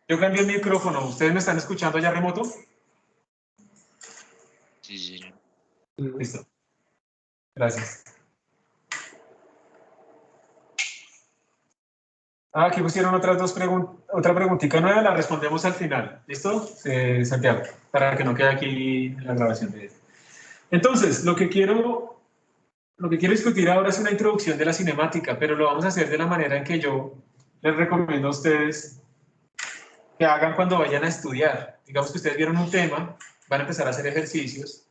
Yo cambié el micrófono. ¿Ustedes me están escuchando ya remoto? Sí, sí. Listo. Gracias. Aquí pusieron otras dos preguntas. Otra preguntita nueva, la respondemos al final. ¿Listo? Santiago, para que no quede aquí la grabación de esto. Entonces, lo que quiero discutir ahora es una introducción de la cinemática, pero lo vamos a hacer de la manera en que yo les recomiendo a ustedes que hagan cuando vayan a estudiar. Digamos que ustedes vieron un tema, van a empezar a hacer ejercicios.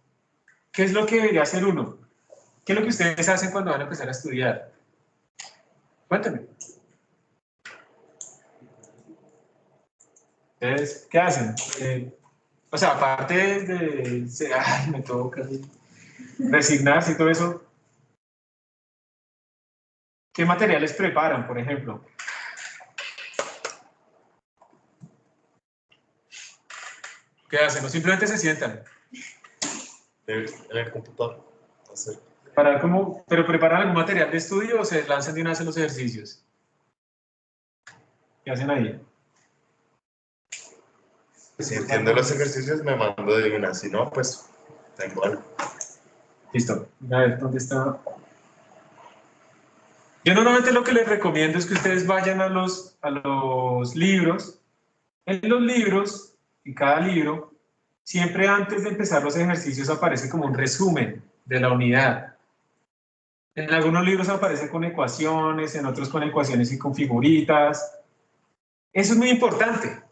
¿Qué es lo que debería hacer uno? ¿Qué es lo que ustedes hacen cuando van a empezar a estudiar? Cuéntenme. ¿Ustedes qué hacen? O sea, aparte de ay, me toca resignarse y todo eso, ¿qué materiales preparan, por ejemplo? ¿Qué hacen? ¿O simplemente se sientan? En el computador. ¿Pero preparan algún material de estudio o se lanzan de una vez en los ejercicios? ¿Qué hacen ahí? Si entiendo los ejercicios, me mando de una. Si no, pues da igual. Listo. A ver, ¿dónde está? Yo normalmente lo que les recomiendo es que ustedes vayan a los libros. En los libros, en cada libro, siempre antes de empezar los ejercicios aparece como un resumen de la unidad. En algunos libros aparece con ecuaciones, en otros con ecuaciones y con figuritas. Eso es muy importante.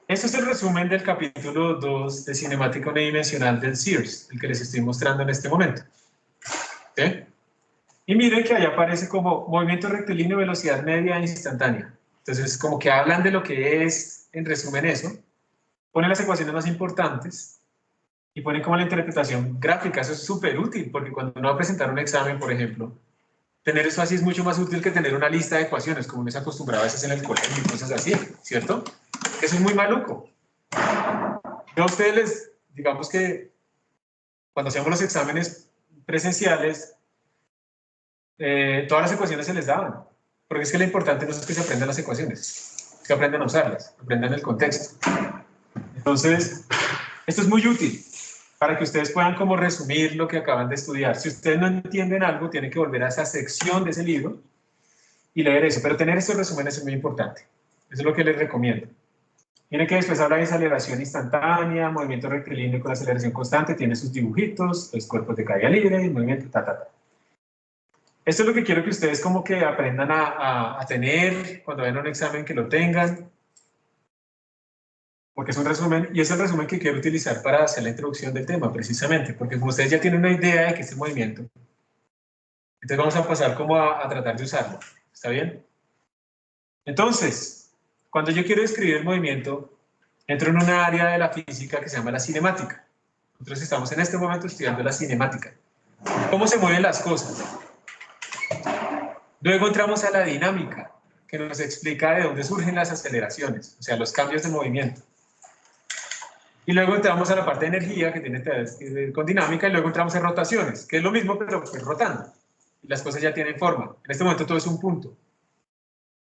Este es el resumen del capítulo 2 de cinemática unidimensional del Sears, el que les estoy mostrando en este momento. ¿Sí? Y miren que ahí aparece como movimiento rectilíneo, velocidad media e instantánea. Entonces, como que hablan de lo que es, en resumen, eso. Ponen las ecuaciones más importantes y ponen como la interpretación gráfica. Eso es súper útil, porque cuando uno va a presentar un examen, por ejemplo, tener eso así es mucho más útil que tener una lista de ecuaciones, como uno se acostumbraba a veces en el colegio y cosas así, ¿cierto? Eso es muy maluco. Yo a ustedes les, digamos que cuando hacíamos los exámenes presenciales, todas las ecuaciones se les daban, porque es que lo importante no es que se aprendan las ecuaciones, es que aprendan a usarlas, aprendan el contexto. Entonces, esto es muy útil para que ustedes puedan como resumir lo que acaban de estudiar. Si ustedes no entienden algo, tienen que volver a esa sección de ese libro y leer eso, pero tener estos resúmenes es muy importante. Eso es lo que les recomiendo. Tiene que después hablar de aceleración instantánea, movimiento rectilíneo con aceleración constante, tiene sus dibujitos, los cuerpos de caída libre, movimiento, ta. Esto es lo que quiero que ustedes como que aprendan a tener cuando vayan a un examen, que lo tengan, porque es un resumen, y es el resumen que quiero utilizar para hacer la introducción del tema, precisamente, porque como ustedes ya tienen una idea de qué es el movimiento, entonces vamos a pasar como a tratar de usarlo, ¿está bien? Entonces, cuando yo quiero describir el movimiento, entro en una área de la física que se llama la cinemática. Nosotros estamos en este momento estudiando la cinemática. ¿Cómo se mueven las cosas? Luego entramos a la dinámica, que nos explica de dónde surgen las aceleraciones, o sea, los cambios de movimiento. Y luego entramos a la parte de energía, que tiene que ver con dinámica, y luego entramos en rotaciones, que es lo mismo, pero pues rotando. Y las cosas ya tienen forma. En este momento todo es un punto.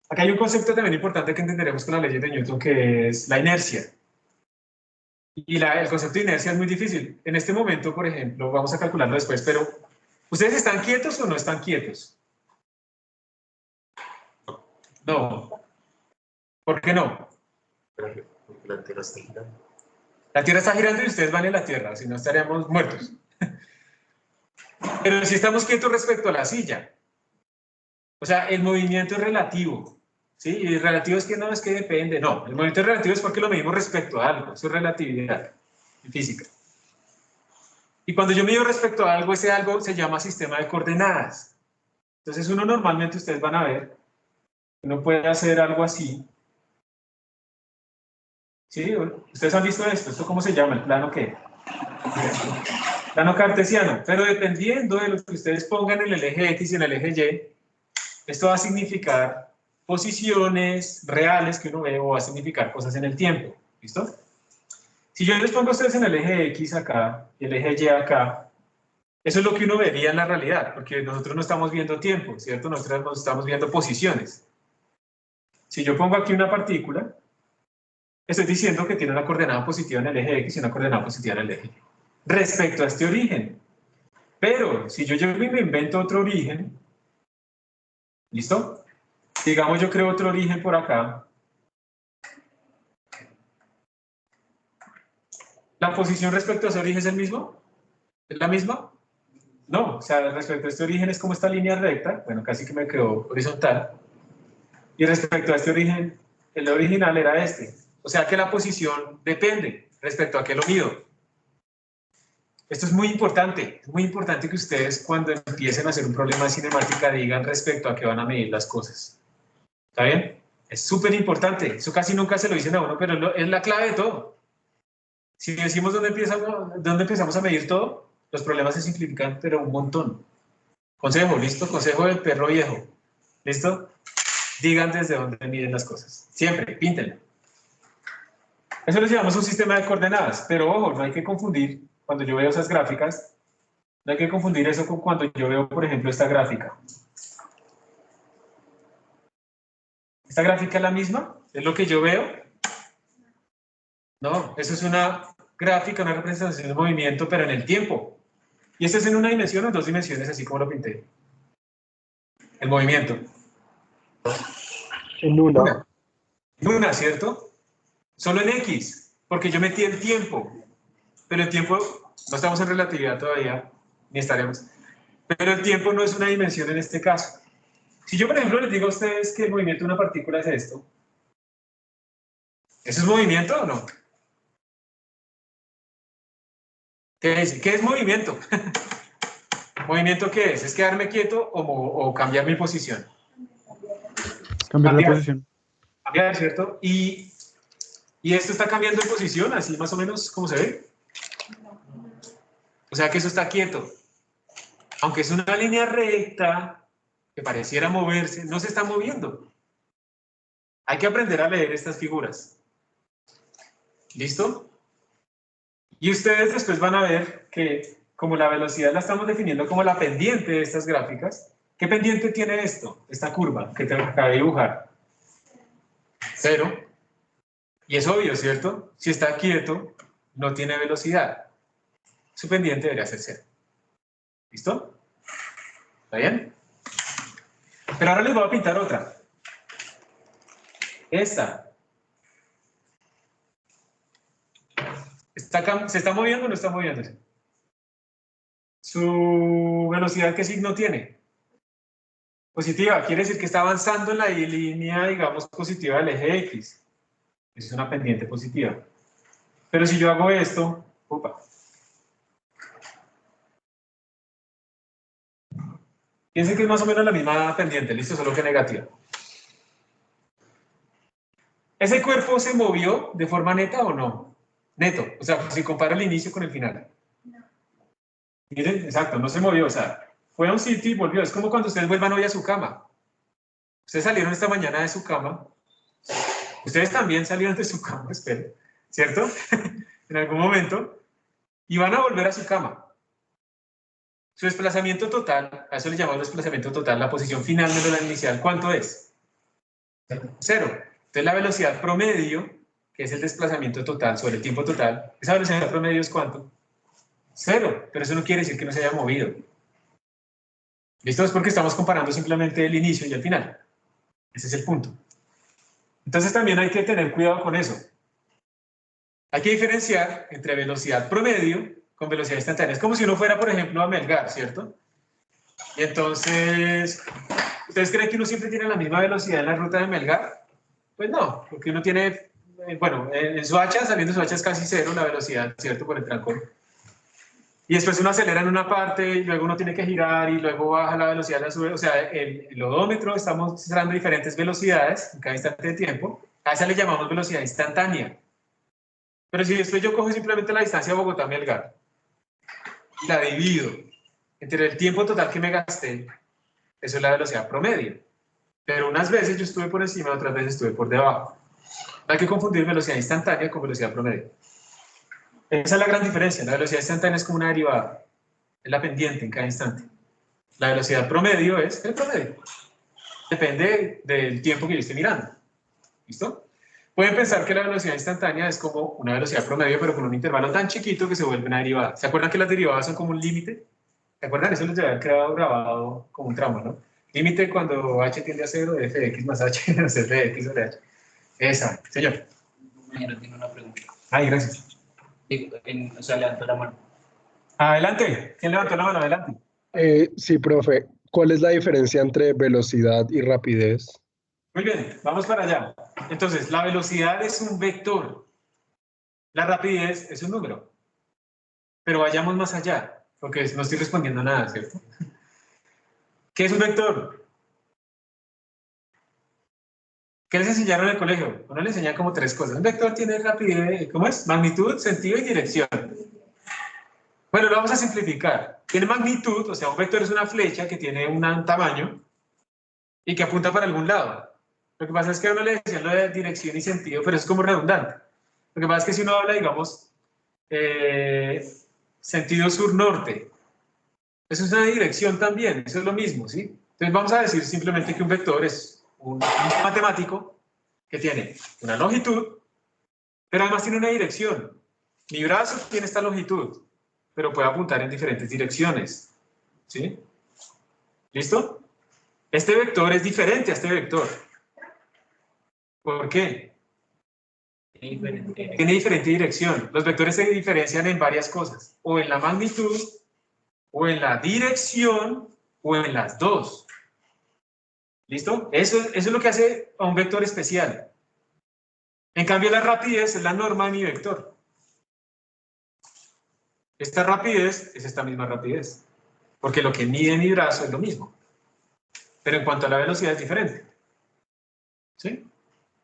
Acá hay un concepto también importante que entenderemos con las leyes de Newton, que es la inercia. Y el concepto de inercia es muy difícil. En este momento, por ejemplo, vamos a calcularlo después, pero ¿ustedes están quietos o no están quietos? No. ¿Por qué no? Porque la Tierra está girando. La Tierra está girando y ustedes van en la Tierra, si no estaríamos muertos. Pero si estamos quietos respecto a la silla. O sea, el movimiento es relativo. ¿Sí? Y relativo es que no, es que depende. No, el movimiento es relativo es porque lo medimos respecto a algo. Eso es relatividad en física. Y cuando yo mido respecto a algo, ese algo se llama sistema de coordenadas. Entonces uno normalmente, ustedes van a ver, uno puede hacer algo así. ¿Sí? ¿Ustedes han visto esto? ¿Esto cómo se llama? ¿El plano qué? Plano cartesiano. Pero dependiendo de lo que ustedes pongan en el eje X y en el eje Y, esto va a significar posiciones reales que uno ve o va a significar cosas en el tiempo. ¿Listo? Si yo les pongo a ustedes en el eje X acá y el eje Y acá, eso es lo que uno vería en la realidad, porque nosotros no estamos viendo tiempo, ¿cierto? Nosotros no estamos viendo posiciones. Si yo pongo aquí una partícula, estoy diciendo que tiene una coordenada positiva en el eje X y una coordenada positiva en el eje Y. Respecto a este origen. Pero si yo llego y me invento otro origen, ¿listo? Digamos yo creo otro origen por acá. ¿La posición respecto a ese origen es el mismo? ¿Es la misma? No, o sea, respecto a este origen es como esta línea recta, bueno, casi que me quedó horizontal. Y respecto a este origen, el original era este. O sea que la posición depende respecto a qué lo mido. Esto es muy importante que ustedes cuando empiecen a hacer un problema de cinemática digan respecto a qué van a medir las cosas. ¿Está bien? Es súper importante, eso casi nunca se lo dicen a uno, pero es la clave de todo. Si decimos dónde empezamos a medir todo, los problemas se simplifican, pero un montón. Consejo, ¿listo? Consejo del perro viejo. ¿Listo? Digan desde dónde miden las cosas. Siempre, píntenlo. Eso lo llamamos un sistema de coordenadas, pero ojo, no hay que confundir, cuando yo veo esas gráficas, no hay que confundir eso con cuando yo veo, por ejemplo, esta gráfica. ¿Esta gráfica es la misma? ¿Es lo que yo veo? No, eso es una gráfica, una representación de movimiento, pero en el tiempo. ¿Y esto es en una dimensión o en dos dimensiones, así como lo pinté? El movimiento. En una. En una, ¿cierto? Solo en X, porque yo metí el tiempo. Pero el tiempo, no estamos en relatividad todavía, ni estaremos. Pero el tiempo no es una dimensión en este caso. Si yo, por ejemplo, les digo a ustedes que el movimiento de una partícula es esto, ¿eso es movimiento o no? ¿Qué es? ¿Qué es movimiento? ¿Movimiento qué es? ¿Es quedarme quieto o cambiar mi posición? Cambiar la posición. Cambiar, ¿cierto? Y esto está cambiando de posición, así más o menos como se ve. O sea que eso está quieto. Aunque es una línea recta que pareciera moverse, no se está moviendo. Hay que aprender a leer estas figuras. ¿Listo? Y ustedes después van a ver que como la velocidad la estamos definiendo como la pendiente de estas gráficas, ¿qué pendiente tiene esto? Esta curva que te acabé de dibujar. 0. Y es obvio, ¿cierto? Si está quieto, no tiene velocidad. Su pendiente debería ser 0. ¿Listo? ¿Está bien? Pero ahora les voy a pintar otra. Esta. ¿Se está moviendo o no está moviéndose? ¿Su velocidad qué signo tiene? Positiva. Quiere decir que está avanzando en la línea, digamos, positiva del eje X. Esa es una pendiente positiva. Pero si yo hago esto, opa. Piensen que es más o menos la misma pendiente, listo, solo que negativa. ¿Ese cuerpo se movió de forma neta o no? Neto, o sea, si compara el inicio con el final. Miren, exacto, no se movió, o sea, fue a un sitio y volvió. Es como cuando ustedes vuelvan hoy a su cama. Ustedes salieron esta mañana de su cama. Ustedes también salieron de su cama, espero, ¿cierto? En algún momento. Y van a volver a su cama. Su desplazamiento total, a eso le llamamos desplazamiento total, la posición final menos la inicial, ¿cuánto es? 0. Entonces la velocidad promedio, que es el desplazamiento total sobre el tiempo total, esa velocidad promedio es ¿cuánto? 0, pero eso no quiere decir que no se haya movido. ¿Listo? Es porque estamos comparando simplemente el inicio y el final. Ese es el punto. Entonces también hay que tener cuidado con eso. Hay que diferenciar entre velocidad promedio con velocidad instantánea. Es como si uno fuera, por ejemplo, a Melgar, ¿cierto? Y entonces, ¿ustedes creen que uno siempre tiene la misma velocidad en la ruta de Melgar? Pues no, porque uno tiene, bueno, en Soacha, saliendo de Soacha es casi 0 la velocidad, ¿cierto? Por el trancón. Y después uno acelera en una parte, y luego uno tiene que girar, y luego baja la velocidad, la sube. O sea, el odómetro, estamos mostrando diferentes velocidades en cada instante de tiempo. A esa le llamamos velocidad instantánea. Pero si después yo cojo simplemente la distancia de Bogotá-Melgar, y la divido entre el tiempo total que me gasté, eso es la velocidad promedio. Pero unas veces yo estuve por encima, otras veces estuve por debajo. No hay que confundir velocidad instantánea con velocidad promedio. Esa es la gran diferencia. La velocidad instantánea es como una derivada. Es la pendiente en cada instante. La velocidad promedio es el promedio. Depende del tiempo que yo esté mirando. ¿Listo? Pueden pensar que la velocidad instantánea es como una velocidad promedio, pero con un intervalo tan chiquito que se vuelve una derivada. ¿Se acuerdan que las derivadas son como un límite? ¿Se acuerdan? Eso les debe haber quedado grabado como un trauma, ¿no? Límite cuando h tiende a 0 de f de x más h menos f de x sobre h. Esa, señor. Compañero, tiene una pregunta. Ay, gracias. O sea, levantó la mano. Adelante. ¿Quién levantó la mano? Adelante. Sí, profe. ¿Cuál es la diferencia entre velocidad y rapidez? Muy bien, vamos para allá. Entonces, la velocidad es un vector. La rapidez es un número. Pero vayamos más allá, porque no estoy respondiendo nada, ¿cierto? ¿Qué es un vector? ¿Qué les enseñaron en el colegio? Uno le enseña como 3 cosas. Un vector tiene rapidez, ¿cómo es? Magnitud, sentido y dirección. Bueno, lo vamos a simplificar. Tiene magnitud, o sea, un vector es una flecha que tiene un tamaño y que apunta para algún lado. Lo que pasa es que a uno le decían lo de dirección y sentido, pero es como redundante. Lo que pasa es que si uno habla, digamos, sentido sur-norte, eso es una dirección también, eso es lo mismo, ¿sí? Entonces vamos a decir simplemente que un vector es un matemático que tiene una longitud, pero además tiene una dirección. Mi brazo tiene esta longitud, pero puede apuntar en diferentes direcciones, ¿sí? ¿Listo? Este vector es diferente a este vector. ¿Por qué? Tiene diferente dirección. Los vectores se diferencian en varias cosas, o en la magnitud, o en la dirección, o en las dos. ¿Listo? Eso es lo que hace a un vector especial. En cambio, la rapidez es la norma de mi vector. Esta rapidez es esta misma rapidez, porque lo que mide mi brazo es lo mismo. Pero en cuanto a la velocidad es diferente. ¿Sí?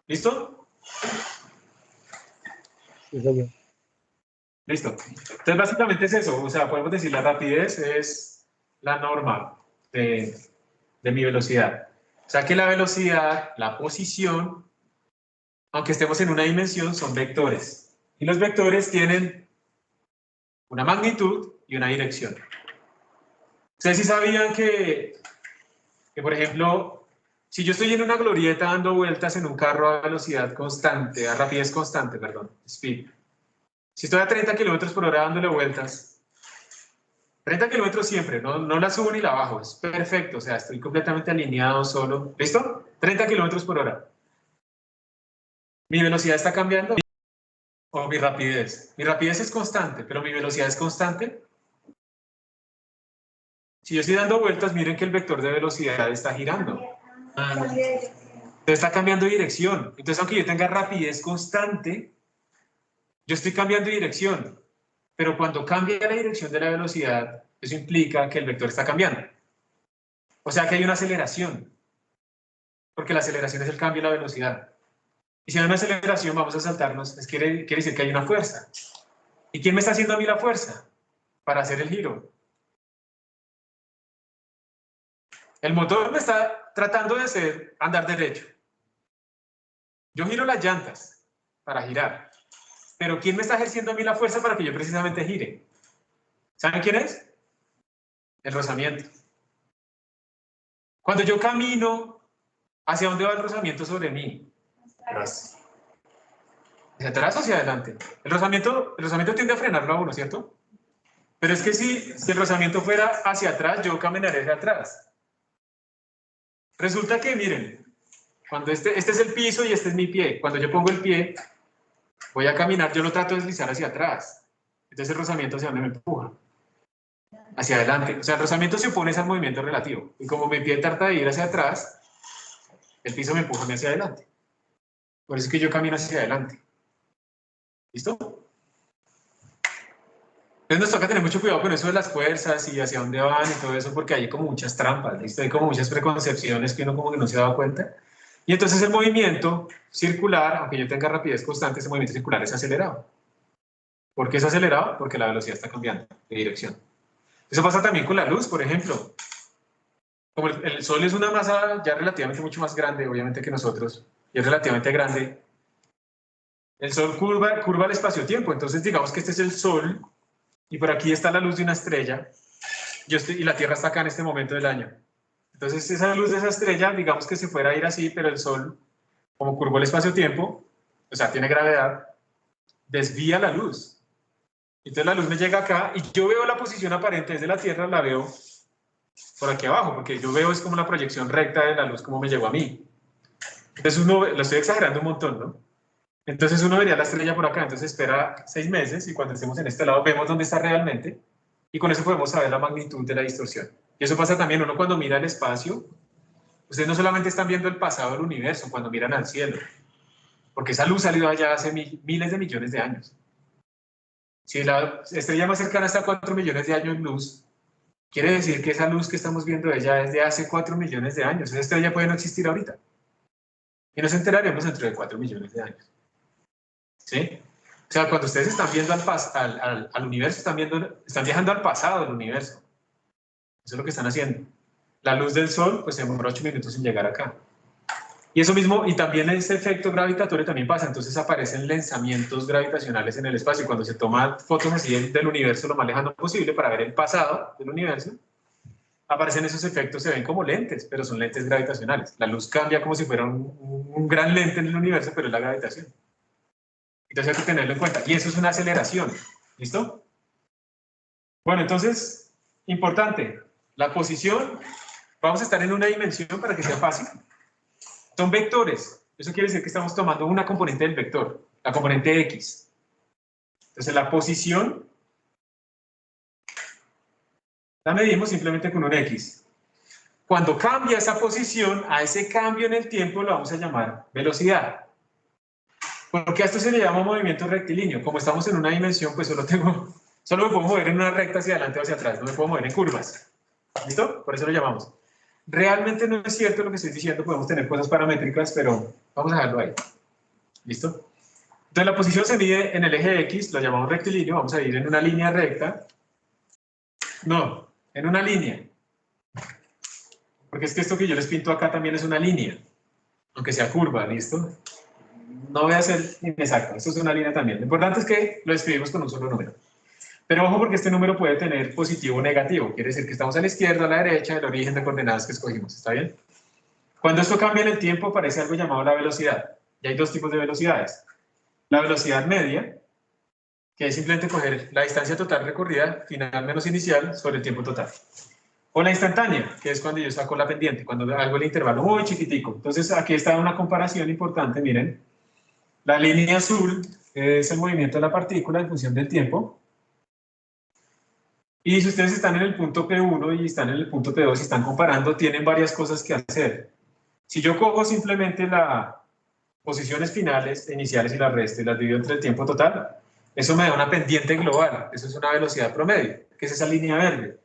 ¿Listo? Sí, señor. Listo. Entonces, básicamente es eso. O sea, podemos decir la rapidez es la norma de mi velocidad. O sea que la velocidad, la posición, aunque estemos en una dimensión, son vectores. Y los vectores tienen una magnitud y una dirección. Ustedes sí sabían que, por ejemplo, si yo estoy en una glorieta dando vueltas en un carro a velocidad constante, a rapidez constante, perdón, speed. Si estoy a 30 kilómetros por hora dándole vueltas, 30 kilómetros siempre, no la subo ni la bajo, es perfecto, o sea, estoy completamente alineado solo. ¿Listo? 30 kilómetros por hora. ¿Mi velocidad está cambiando? ¿O mi rapidez? Mi rapidez es constante, pero mi velocidad es constante. Si yo estoy dando vueltas, miren que el vector de velocidad está girando. Entonces está cambiando de dirección. Entonces, aunque yo tenga rapidez constante, yo estoy cambiando de dirección. Pero cuando cambia la dirección de la velocidad, eso implica que el vector está cambiando. O sea que hay una aceleración. Porque la aceleración es el cambio de la velocidad. Y si hay una aceleración, vamos a saltarnos, quiere decir que hay una fuerza. ¿Y quién me está haciendo a mí la fuerza? Para hacer el giro. El motor me está tratando de hacer andar derecho. Yo giro las llantas para girar. Pero ¿quién me está ejerciendo a mí la fuerza para que yo precisamente gire? ¿Saben quién es? El rozamiento. Cuando yo camino, ¿hacia dónde va el rozamiento sobre mí? Gracias. ¿Hacia atrás o hacia adelante? El rozamiento tiende a frenarlo a uno, ¿cierto? Pero es que si el rozamiento fuera hacia atrás, yo caminaré hacia atrás. Resulta que, miren, cuando este es el piso y este es mi pie. Cuando yo pongo el pie, voy a caminar, yo lo trato de deslizar hacia atrás. Entonces el rozamiento hacia dónde me empuja. Hacia adelante. O sea, el rozamiento se opone al movimiento relativo. Y como mi pie trata de ir hacia atrás, el piso me empuja hacia adelante. Por eso es que yo camino hacia adelante. ¿Listo? Entonces nos toca tener mucho cuidado con eso de las fuerzas y hacia dónde van y todo eso, porque hay como muchas trampas, ¿listo? Hay como muchas preconcepciones que uno como que no se ha dado cuenta. Y entonces el movimiento circular, aunque yo tenga rapidez constante, ese movimiento circular es acelerado. ¿Por qué es acelerado? Porque la velocidad está cambiando de dirección. Eso pasa también con la luz, por ejemplo. Como el Sol es una masa ya relativamente mucho más grande, obviamente, que nosotros, y es relativamente grande, el Sol curva el espacio-tiempo. Entonces, digamos que este es el Sol, y por aquí está la luz de una estrella, y la Tierra está acá en este momento del año. Entonces, esa luz de esa estrella, digamos que se fuera a ir así, pero el Sol como curvó el espacio-tiempo, o sea, tiene gravedad, desvía la luz. Entonces la luz me llega acá y yo veo la posición aparente desde la Tierra, la veo por aquí abajo, porque yo veo es como la proyección recta de la luz, como me llegó a mí. Entonces uno, lo estoy exagerando un montón, ¿no? Entonces uno vería la estrella por acá, entonces espera 6 meses y cuando estemos en este lado vemos dónde está realmente y con eso podemos saber la magnitud de la distorsión. Y eso pasa también uno cuando mira el espacio, ustedes no solamente están viendo el pasado del universo cuando miran al cielo, porque esa luz salió allá hace miles de millones de años. Si la estrella más cercana está a 4 millones de años luz, quiere decir que esa luz que estamos viendo de ella es de hace 4 millones de años. Esa estrella puede no existir ahorita. Y nos enteraremos dentro de 4 millones de años. ¿Sí? O sea, cuando ustedes están viendo al universo, están viajando al pasado del universo. Eso es lo que están haciendo. La luz del sol, pues se demora 8 minutos en llegar acá. Y eso mismo, y también ese efecto gravitatorio también pasa, entonces aparecen lensamientos gravitacionales en el espacio. Cuando se toman fotos así del universo lo más lejano posible para ver el pasado del universo, aparecen esos efectos, se ven como lentes, pero son lentes gravitacionales. La luz cambia como si fuera un gran lente en el universo, pero es la gravitación. Entonces hay que tenerlo en cuenta. Y eso es una aceleración. ¿Listo? Bueno, entonces, importante, la posición, vamos a estar en una dimensión para que sea fácil. Son vectores. Eso quiere decir que estamos tomando una componente del vector, la componente X. Entonces la posición la medimos simplemente con un X. Cuando cambia esa posición, a ese cambio en el tiempo lo vamos a llamar velocidad. Porque a esto se le llama movimiento rectilíneo. Como estamos en una dimensión, pues solo me puedo mover en una recta hacia adelante o hacia atrás, no me puedo mover en curvas. ¿Listo? Por eso lo llamamos. Realmente no es cierto lo que estoy diciendo, podemos tener cosas paramétricas, pero vamos a dejarlo ahí. ¿Listo? Entonces la posición se mide en el eje X, lo llamamos rectilíneo, vamos a ir en una línea recta. No, en una línea. Porque es que esto que yo les pinto acá también es una línea, aunque sea curva, ¿listo? No voy a ser inexacto, esto es una línea también. Lo importante es que lo escribimos con un solo número. Pero ojo porque este número puede tener positivo o negativo, quiere decir que estamos a la izquierda o a la derecha del origen de coordenadas que escogimos, ¿está bien? Cuando esto cambia en el tiempo aparece algo llamado la velocidad. Y hay dos tipos de velocidades. La velocidad media, que es simplemente coger la distancia total recorrida, final menos inicial, sobre el tiempo total. O la instantánea, que es cuando yo saco la pendiente, cuando hago el intervalo muy chiquitico. Entonces aquí está una comparación importante, miren. La línea azul es el movimiento de la partícula en función del tiempo. Y si ustedes están en el punto P1 y están en el punto P2 y están comparando, tienen varias cosas que hacer. Si yo cojo simplemente las posiciones finales, iniciales y las resto y las divido entre el tiempo total, eso me da una pendiente global. Eso es una velocidad promedio, que es esa línea verde.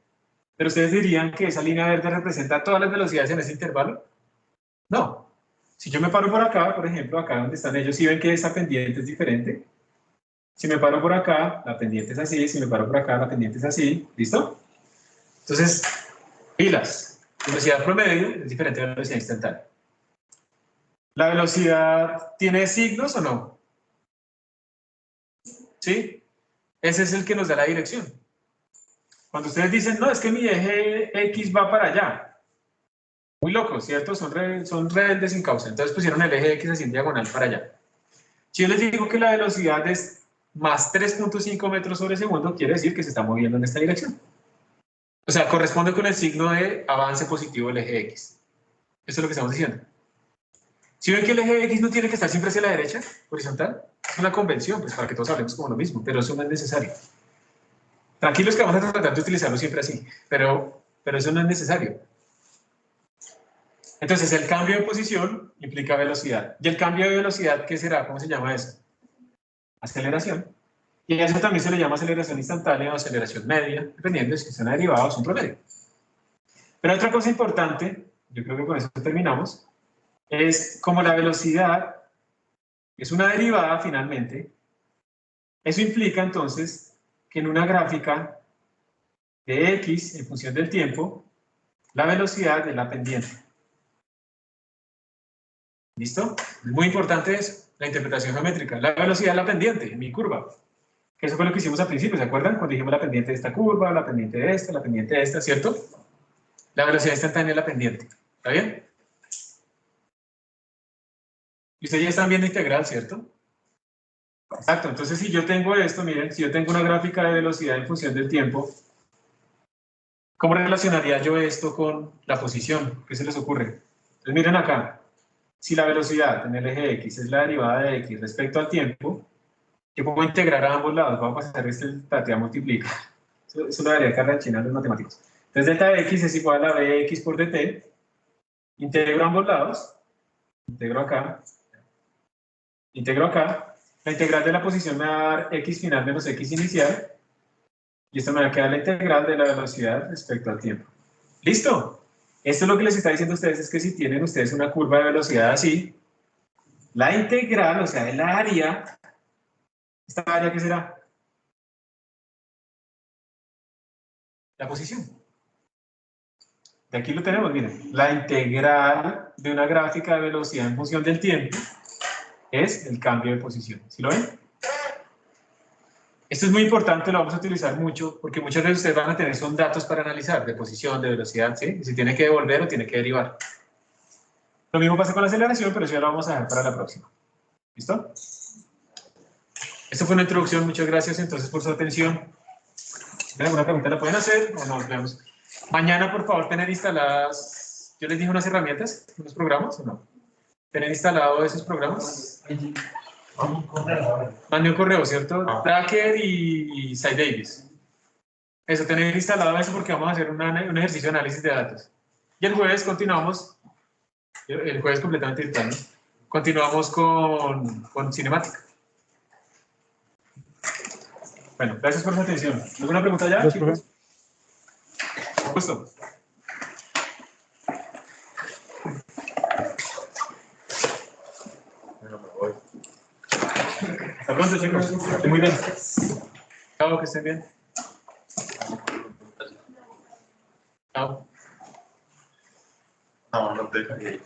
Pero ustedes dirían que esa línea verde representa todas las velocidades en ese intervalo. No. Si yo me paro por acá, por ejemplo, acá donde están ellos, ¿sí ven que esa pendiente es diferente? Si me paro por acá, la pendiente es así. Si me paro por acá, la pendiente es así. ¿Listo? Entonces, pilas. Velocidad promedio es diferente a la velocidad instantánea. ¿La velocidad tiene signos o no? ¿Sí? Ese es el que nos da la dirección. Cuando ustedes dicen, no, es que mi eje X va para allá. Muy loco, ¿cierto? Son rebeldes sin causa. Entonces pusieron el eje X así en diagonal para allá. Si yo les digo que la velocidad es más 3.5 metros sobre segundo, quiere decir que se está moviendo en esta dirección. O sea, corresponde con el signo de avance positivo del eje X. Eso es lo que estamos diciendo. Si ven que el eje X no tiene que estar siempre hacia la derecha, horizontal, es una convención, pues para que todos hablemos como lo mismo, pero eso no es necesario. Tranquilos que vamos a tratar de utilizarlo siempre así, pero eso no es necesario. Entonces, el cambio de posición implica velocidad. ¿Y el cambio de velocidad qué será? ¿Cómo se llama eso? Aceleración. Y a eso también se le llama aceleración instantánea o aceleración media, dependiendo de si es una derivada o es un promedio. Pero otra cosa importante, yo creo que con eso terminamos, es como la velocidad es una derivada finalmente, eso implica entonces que en una gráfica de X en función del tiempo, la velocidad es la pendiente. ¿Listo? Es muy importante eso, la interpretación geométrica. La velocidad es la pendiente en mi curva. Que eso fue lo que hicimos al principio, ¿se acuerdan? Cuando dijimos la pendiente de esta curva, la pendiente de esta, la pendiente de esta, ¿cierto? La velocidad instantánea es la pendiente. ¿Está bien? Y ustedes ya están viendo integral, ¿cierto? Exacto, entonces si yo tengo esto, miren, si yo tengo una gráfica de velocidad en función del tiempo, ¿cómo relacionaría yo esto con la posición? ¿Qué se les ocurre? Entonces miren acá, si la velocidad en el eje X es la derivada de X respecto al tiempo, yo puedo integrar a ambos lados, vamos a pasar este tatea multiplica. Eso lo daría carga china a los matemáticos. Entonces delta de X es igual a Bx por dt, integro ambos lados, integro acá, la integral de la posición me va a dar X final menos X inicial, y esto me va a quedar la integral de la velocidad respecto al tiempo. ¿Listo? Esto es lo que les está diciendo a ustedes, es que si tienen ustedes una curva de velocidad así, la integral, o sea, el área, ¿esta área qué será? La posición. De aquí lo tenemos, miren. La integral de una gráfica de velocidad en función del tiempo es el cambio de posición. ¿Sí lo ven? Esto es muy importante, lo vamos a utilizar mucho, porque muchas veces ustedes van a tener son datos para analizar, de posición, de velocidad, ¿sí? Y si tiene que devolver o tiene que derivar. Lo mismo pasa con la aceleración, pero eso ya lo vamos a dejar para la próxima. ¿Listo? Esto fue una introducción, muchas gracias entonces por su atención. ¿Tienen alguna pregunta? ¿La pueden hacer o nos vemos? Mañana, por favor, tener instaladas, yo les dije unas herramientas, unos programas, ¿o no? ¿Tener instalado esos programas? Mandé un correo, ¿cierto? Tracker y Davis. Eso, tener instalado eso porque vamos a hacer un ejercicio de análisis de datos. Y el jueves continuamos, el jueves completamente virtual, ¿no? Continuamos con cinemática. Bueno, gracias por su atención. ¿Alguna pregunta ya, Gracias, chicos? profe. Con gusto. Bueno, me voy. Hasta pronto, chicos. Estén muy bien. Chao, que estén bien. Chao. No, no te dejaría.